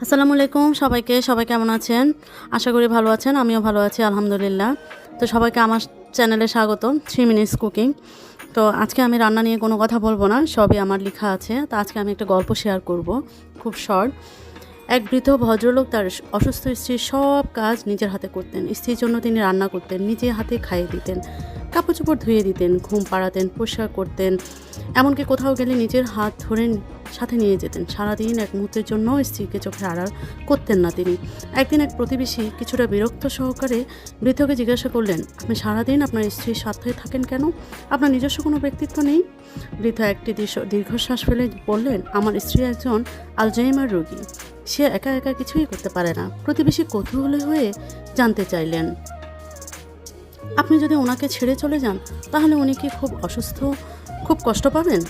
আসসালামু আলাইকুম সবাই কেমন আছেন? আশা করি ভালো আছেন। আমিও ভালো আছি আলহামদুলিল্লাহ। তো সবাইকে আমার চ্যানেলে স্বাগতম 3 মিনিটস কুকিং। তো আজকে আমি রান্না নিয়ে কোনো কথা বলবো না, সবই আমার লেখা আছে। তো আজকে আমি একটা গল্প শেয়ার করব, খুব শর্ট। এক বৃদ্ধ ভদ্রলোক তার অসুস্থ স্ত্রীর সব কাজ নিজের হাতে করতেন। স্ত্রীর জন্য তিনি রান্না করতেন, নিজে হাতে খাইয়ে দিতেন, কাপড় চোপড় ধুয়ে দিতেন, ঘুম পাড়াতেন, পরিষ্কার করতেন, এমনকি কোথাও গেলে নিজের হাত ধরে সাথে নিয়ে যেতেন। সারাদিন এক মুহূর্তের জন্য স্ত্রীকে চোখে আড়াল করতেন না তিনি। একদিন এক প্রতিবেশী কিছুটা বিরক্ত সহকারে বৃদ্ধকে জিজ্ঞাসা করলেন, আপনি সারাদিন আপনার স্ত্রীর সাথে থাকেন কেন? আপনার নিজস্ব কোনো ব্যক্তিত্ব নেই? বৃদ্ধ একটি দীর্ঘশ্বাস ফেলে বললেন, আমার স্ত্রী একজন আলজাইমার রোগী, সে একা একা কিছুই করতে পারে না। প্রতিবেশী কৌতূহলী হয়ে জানতে চাইলেন, আপনি যদি ওনাকে ছেড়ে চলে যান তাহলে উনি কি খুব কষ্ট পাবেন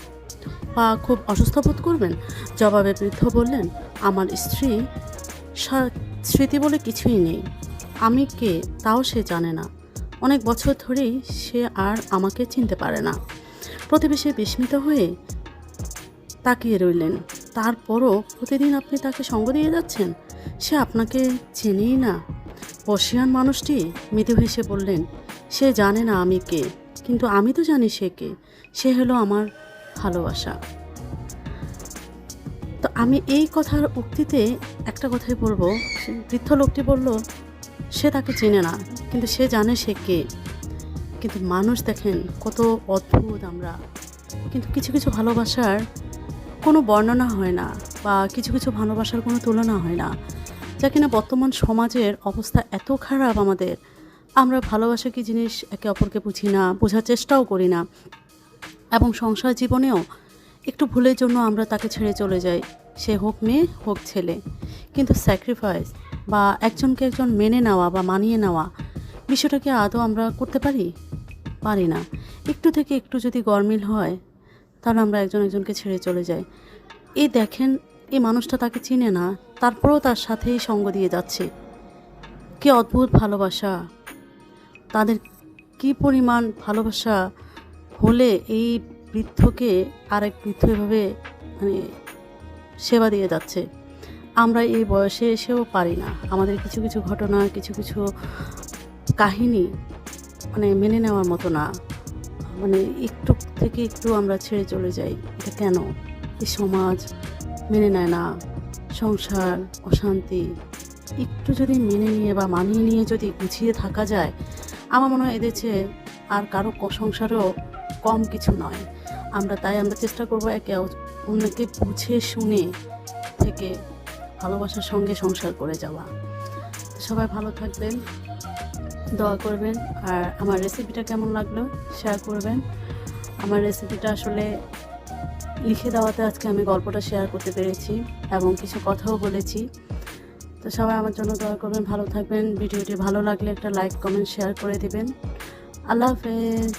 বা খুব অসুস্থ বোধ করবেন? জবাবে বৃদ্ধ বললেন, আমার স্মৃতি বলে কিছুই নেই। আমি কে তাও সে জানে না। অনেক বছর ধরেই সে আর আমাকে চিনতে পারে না। প্রতিবেশী বিস্মিত হয়ে তাকিয়ে রইলেন। তারপরও প্রতিদিন আপনি তাকে সঙ্গ দিয়ে যাচ্ছেন? সে আপনাকে চেনেই না। বর্ষিয়ান মানুষটি মৃদু হেসে বললেন, সে জানে না আমি কে, কিন্তু আমি তো জানি সে কে। সে হলো আমার ভালোবাসা। তো আমি এই কথার উক্তিতে একটা কথাই বলবো, বৃদ্ধ লোকটি বলল, সে তাকে চেনে না, কিন্তু সে জানে সে কে। কিন্তু মানুষ দেখেন কত অদ্ভুত আমরা। কিন্তু কিছু কিছু ভালোবাসার কোনো বর্ণনা হয় না, বা কিছু কিছু ভালোবাসার কোনো তুলনা হয় না, যা কিনা বর্তমান সমাজের অবস্থা এত খারাপ আমাদের। আমরা ভালোবাসা কী জিনিস একে অপরকে বুঝি না, বোঝার চেষ্টাও করি না, এবং সংসার জীবনেও একটু ভুলের জন্য আমরা তাকে ছেড়ে চলে যাই, সে হোক মেয়ে হোক ছেলে। কিন্তু স্যাক্রিফাইস বা একজনকে একজন মেনে নেওয়া বা মানিয়ে নেওয়া, বিষয়টাকে আদৌ আমরা করতে পারি না। একটু থেকে একটু যদি গরমিল হয় তাহলে আমরা একজনকে ছেড়ে চলে যাই। এই দেখেন, এই মানুষটা তাকে চিনে না, তারপরেও তার সাথেই সঙ্গ দিয়ে যাচ্ছে। কি অদ্ভুত ভালোবাসা! তাদের কি পরিমাণ ভালোবাসা হলে এই বৃদ্ধকে আরেক বৃদ্ধ এভাবে মানে সেবা দিয়ে যাচ্ছে। আমরা এই বয়সে এসেও পারি না। আমাদের কিছু কিছু ঘটনা, কিছু কিছু কাহিনী মেনে নেওয়ার মতো না। একটু থেকে একটু আমরা ছেড়ে চলে যাই। এটা কেন? এই সমাজ মেনে নেয় না। সংসার, অশান্তি একটু যদি মেনে নিয়ে বা মানিয়ে নিয়ে যদি গুছিয়ে থাকা যায়, আমার মনে হয় এদের চেয়ে আর কারো সংসারও কম কিছু নয়। আমরা চেষ্টা করবো একে অন্যকে বুঝে শুনে থেকে ভালোবাসার সঙ্গে সংসার করে যাওয়া। সবাই ভালো থাকবেন, দোয়া করবেন। আর আমার রেসিপিটা কেমন লাগলো শেয়ার করবেন। আমার রেসিপিটা আসলে লিখে দেওয়াতে আজকে আমি গল্পটা শেয়ার করতে পেরেছি এবং কিছু কথাও বলেছি। তো সবাই আমার জন্য দোয়া করবেন, ভালো থাকবেন। ভিডিওটি ভালো লাগলে একটা লাইক, কমেন্ট, শেয়ার করে দিবেন। আল্লাহ হাফেজ।